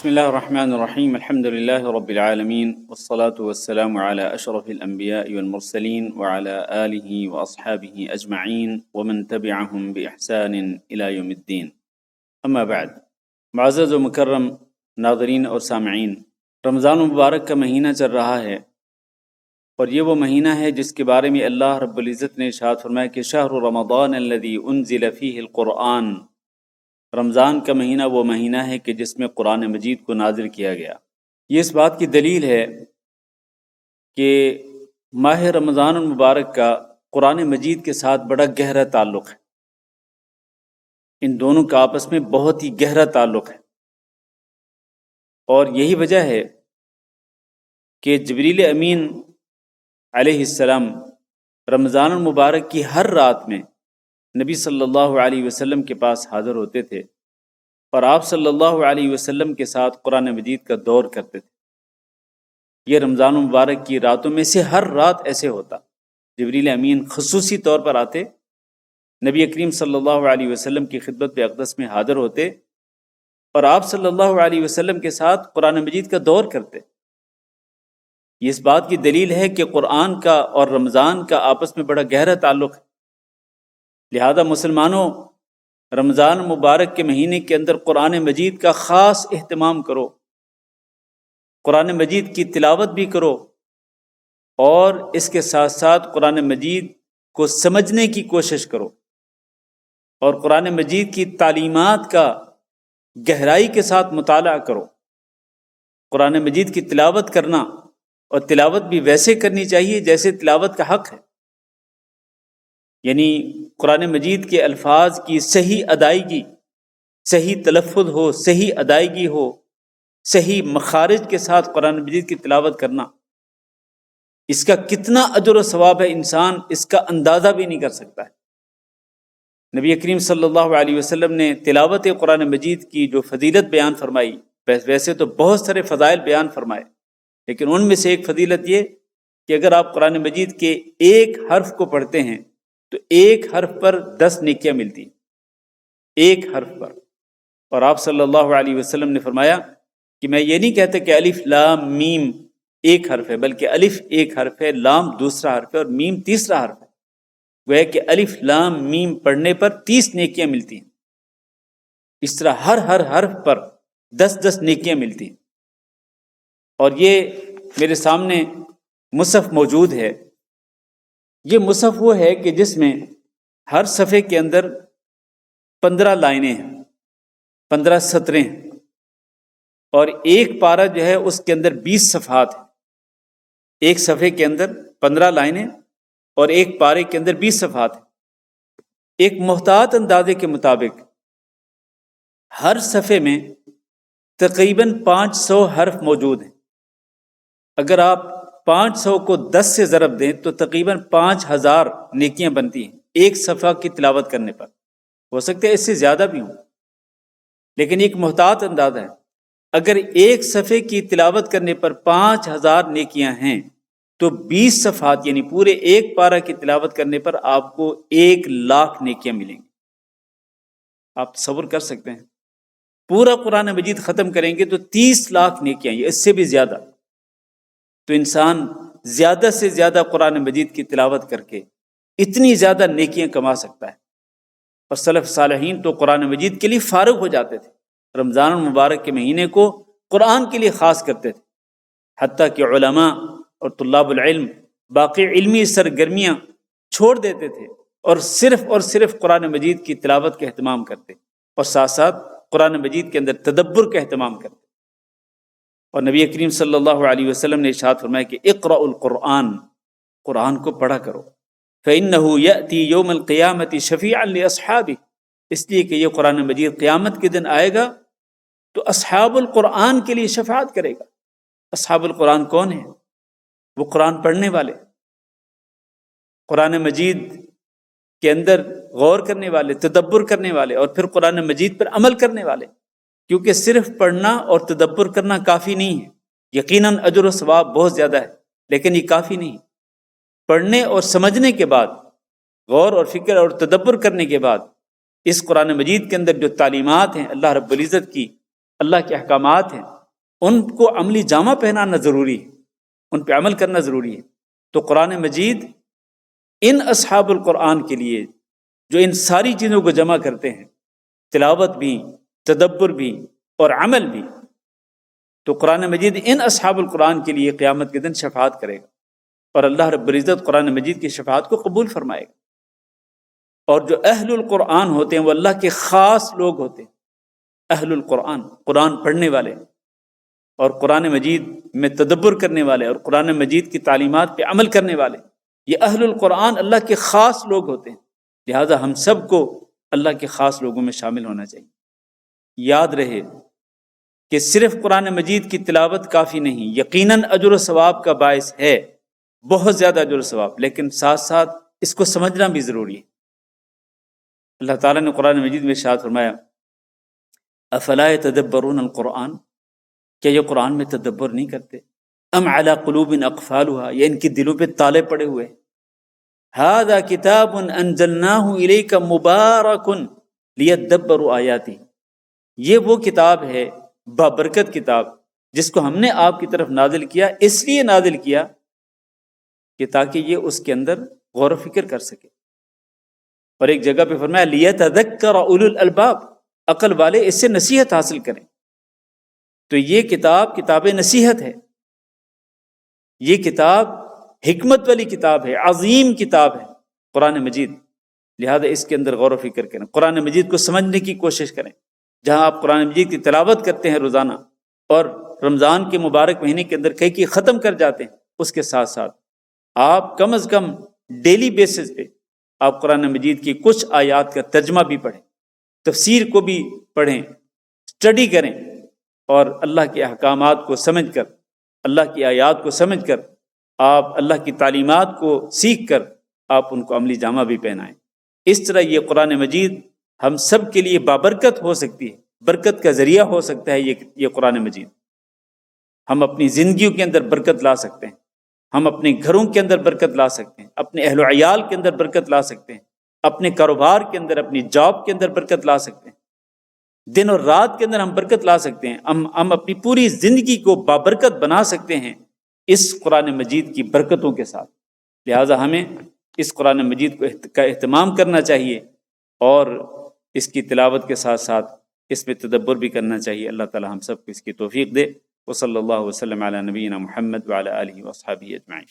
بسم الله الرحمن الرحيم الحمد لله رب العالمين والصلاة والسلام على أشرف الأنبياء والمرسلين وعلى آله وأصحابه أجمعين ومن تبعهم بإحسان إلى يوم الدين أما بعد معزز و مکرم ناظرین اور سامعین، رمضان المبارک کا مہینہ چل رہا ہے اور یہ وہ مہینہ ہے جس کے بارے میں اللہ رب العزت نے ارشاد فرمایا کہ شہر رمضان الذی انزل فیہ القرآن، رمضان کا مہینہ وہ مہینہ ہے کہ جس میں قرآن مجید کو نازل کیا گیا۔ یہ اس بات کی دلیل ہے کہ ماہ رمضان المبارک کا قرآن مجید کے ساتھ بڑا گہرا تعلق ہے، ان دونوں کا آپس میں بہت ہی گہرا تعلق ہے، اور یہی وجہ ہے کہ جبریل امین علیہ السلام رمضان المبارک کی ہر رات میں نبی صلی اللہ علیہ وسلم کے پاس حاضر ہوتے تھے اور آپ صلی اللہ علیہ وسلم کے ساتھ قرآن مجید کا دور کرتے تھے۔ یہ رمضان المبارک کی راتوں میں سے ہر رات ایسے ہوتا، جبریل امین خصوصی طور پر آتے، نبی کریم صلی اللہ علیہ وسلم کی خدمت اقدس میں حاضر ہوتے اور آپ صلی اللہ علیہ وسلم کے ساتھ قرآن مجید کا دور کرتے۔ یہ اس بات کی دلیل ہے کہ قرآن کا اور رمضان کا آپس میں بڑا گہرا تعلق ہے، لہذا مسلمانوں رمضان مبارک کے مہینے کے اندر قرآن مجید کا خاص اہتمام کرو، قرآن مجید کی تلاوت بھی کرو، اور اس کے ساتھ ساتھ قرآن مجید کو سمجھنے کی کوشش کرو اور قرآن مجید کی تعلیمات کا گہرائی کے ساتھ مطالعہ کرو۔ قرآن مجید کی تلاوت کرنا، اور تلاوت بھی ویسے کرنی چاہیے جیسے تلاوت کا حق ہے، یعنی قرآن مجید کے الفاظ کی صحیح ادائیگی، صحیح تلفظ ہو، صحیح ادائیگی ہو، صحیح مخارج کے ساتھ قرآن مجید کی تلاوت کرنا، اس کا کتنا اجر و ثواب ہے انسان اس کا اندازہ بھی نہیں کر سکتا ہے۔ نبی کریم صلی اللہ علیہ وسلم نے تلاوت قرآن مجید کی جو فضیلت بیان فرمائی، ویسے تو بہت سارے فضائل بیان فرمائے، لیکن ان میں سے ایک فضیلت یہ کہ اگر آپ قرآن مجید کے ایک حرف کو پڑھتے ہیں تو ایک حرف پر 10 نیکیاں ملتی ہیں، ایک حرف پر۔ اور آپ صلی اللہ علیہ وسلم نے فرمایا کہ میں یہ نہیں کہتا کہ الف لام میم ایک حرف ہے، بلکہ الف ایک حرف ہے، لام دوسرا حرف ہے اور میم تیسرا حرف ہے۔ وہ ہے کہ الف لام میم پڑھنے پر 30 نیکیاں ملتی ہیں، اس طرح ہر حرف پر 10 نیکیاں ملتی ہیں۔ اور یہ میرے سامنے مصحف موجود ہے، یہ مصحف وہ ہے کہ جس میں ہر صفحے کے اندر 15 لائنیں ہیں، 15 سطریں ہیں، اور ایک پارہ جو ہے اس کے اندر 20 صفحات ہیں۔ ایک صفحے کے اندر 15 لائنیں اور ایک پارے کے اندر 20 صفحات ہیں۔ ایک محتاط اندازے کے مطابق ہر صفحے میں تقریباً 500 حرف موجود ہیں۔ اگر آپ 500 کو 10 سے ضرب دیں تو تقریباً 5000 نیکیاں بنتی ہیں ایک صفحہ کی تلاوت کرنے پر، ہو سکتا ہے اس سے زیادہ بھی ہوں، لیکن ایک محتاط اندازہ ہے۔ اگر ایک صفحے کی تلاوت کرنے پر 5000 نیکیاں ہیں تو 20 صفحات یعنی پورے ایک پارہ کی تلاوت کرنے پر آپ کو 1,00,000 نیکیاں ملیں گی۔ آپ تصور کر سکتے ہیں پورا قرآن مجید ختم کریں گے تو 30 لاکھ نیکیاں، یہ اس سے بھی زیادہ۔ تو انسان زیادہ سے زیادہ قرآن مجید کی تلاوت کر کے اتنی زیادہ نیکیاں کما سکتا ہے۔ اور سلف صالحین تو قرآن مجید کے لیے فارغ ہو جاتے تھے، رمضان المبارک کے مہینے کو قرآن کے لیے خاص کرتے تھے، حتیٰ کہ علماء اور طلاب العلم باقی علمی سرگرمیاں چھوڑ دیتے تھے اور صرف قرآن مجید کی تلاوت کا اہتمام کرتے، اور ساتھ ساتھ قرآن مجید کے اندر تدبر کا اہتمام کرتے۔ اور نبی کریم صلی اللہ علیہ وسلم نے ارشاد فرمایا کہ اقرأ القرآن، قرآن کو پڑھا کرو، فإنه يأتي يوم القيامة شفيعا لأصحابه، اس لیے کہ یہ قرآن مجید قیامت کے دن آئے گا تو اصحاب القرآن کے لیے شفاعت کرے گا۔ اصحاب القرآن کون ہیں؟ وہ قرآن پڑھنے والے، قرآن مجید کے اندر غور کرنے والے، تدبر کرنے والے، اور پھر قرآن مجید پر عمل کرنے والے، کیونکہ صرف پڑھنا اور تدبر کرنا کافی نہیں ہے۔ یقیناً اجر و ثواب بہت زیادہ ہے، لیکن یہ کافی نہیں۔ پڑھنے اور سمجھنے کے بعد، غور اور فکر اور تدبر کرنے کے بعد، اس قرآن مجید کے اندر جو تعلیمات ہیں اللہ رب العزت کی، اللہ کے احکامات ہیں، ان کو عملی جامہ پہنانا ضروری ہے، ان پہ عمل کرنا ضروری ہے۔ تو قرآن مجید ان اصحاب القرآن کے لیے جو ان ساری چیزوں کو جمع کرتے ہیں، تلاوت بھی، تدبر بھی اور عمل بھی، تو قرآن مجید ان اصحاب القرآن کے لیے قیامت کے دن شفاعت کرے گا، اور اللہ رب العزت قرآن مجید کی شفاعت کو قبول فرمائے گا۔ اور جو اہل القرآن ہوتے ہیں وہ اللہ کے خاص لوگ ہوتے ہیں، اہل القرآن، قرآن پڑھنے والے اور قرآن مجید میں تدبر کرنے والے اور قرآن مجید کی تعلیمات پہ عمل کرنے والے، یہ اہل القرآن اللہ کے خاص لوگ ہوتے ہیں۔ لہٰذا ہم سب کو اللہ کے خاص لوگوں میں شامل ہونا چاہیے۔ یاد رہے کہ صرف قرآن مجید کی تلاوت کافی نہیں، یقیناً اجر و ثواب کا باعث ہے، بہت زیادہ اجر و ثواب، لیکن ساتھ ساتھ اس کو سمجھنا بھی ضروری ہے۔ اللہ تعالیٰ نے قرآن مجید میں ارشاد فرمایا افلا یتدبرون القرآن، کیا یہ قرآن میں تدبر نہیں کرتے؟ ام علی قلوب اقفالها، یا ان کے دلوں پہ تالے پڑے ہوئے۔ ھذا کتاب انزلناہ الیک مبارک لیدبروا آیاتہ، یہ وہ کتاب ہے، بابرکت کتاب، جس کو ہم نے آپ کی طرف نازل کیا، اس لیے نازل کیا کہ تاکہ یہ اس کے اندر غور و فکر کر سکے۔ اور ایک جگہ پہ فرمایا لیتذکر اولو الالباب، عقل والے اس سے نصیحت حاصل کریں۔ تو یہ کتاب نصیحت ہے، یہ کتاب حکمت والی کتاب ہے، عظیم کتاب ہے قرآن مجید۔ لہذا اس کے اندر غور و فکر کریں، قرآن مجید کو سمجھنے کی کوشش کریں۔ جہاں آپ قرآن مجید کی تلاوت کرتے ہیں روزانہ، اور رمضان کے مبارک مہینے کے اندر کئی ختم کر جاتے ہیں، اس کے ساتھ ساتھ آپ کم از کم ڈیلی بیسس پہ آپ قرآن مجید کی کچھ آیات کا ترجمہ بھی پڑھیں، تفسیر کو بھی پڑھیں، اسٹڈی کریں، اور اللہ کے احکامات کو سمجھ کر، اللہ کی آیات کو سمجھ کر، آپ اللہ کی تعلیمات کو سیکھ کر آپ ان کو عملی جامہ بھی پہنائیں۔ اس طرح یہ قرآن مجید ہم سب کے لیے بابرکت ہو سکتی ہے، برکت کا ذریعہ ہو سکتا ہے یہ قرآن مجید۔ ہم اپنی زندگیوں کے اندر برکت لا سکتے ہیں، ہم اپنے گھروں کے اندر برکت لا سکتے ہیں، اپنے اہل و عیال کے اندر برکت لا سکتے ہیں، اپنے کاروبار کے اندر، اپنی جاب کے اندر برکت لا سکتے ہیں، دن اور رات کے اندر ہم برکت لا سکتے ہیں، ہم اپنی پوری زندگی کو بابرکت بنا سکتے ہیں اس قرآن مجید کی برکتوں کے ساتھ۔ لہٰذا ہمیں اس قرآن مجید کا اہتمام کرنا چاہیے، اور اس کی تلاوت کے ساتھ ساتھ اس میں تدبر بھی کرنا چاہیے۔ اللہ تعالی ہم سب کو اس کی توفیق دے۔ وصلی اللہ وسلم علی نبینا محمد وعلی آلہ واصحابہ اجمعین۔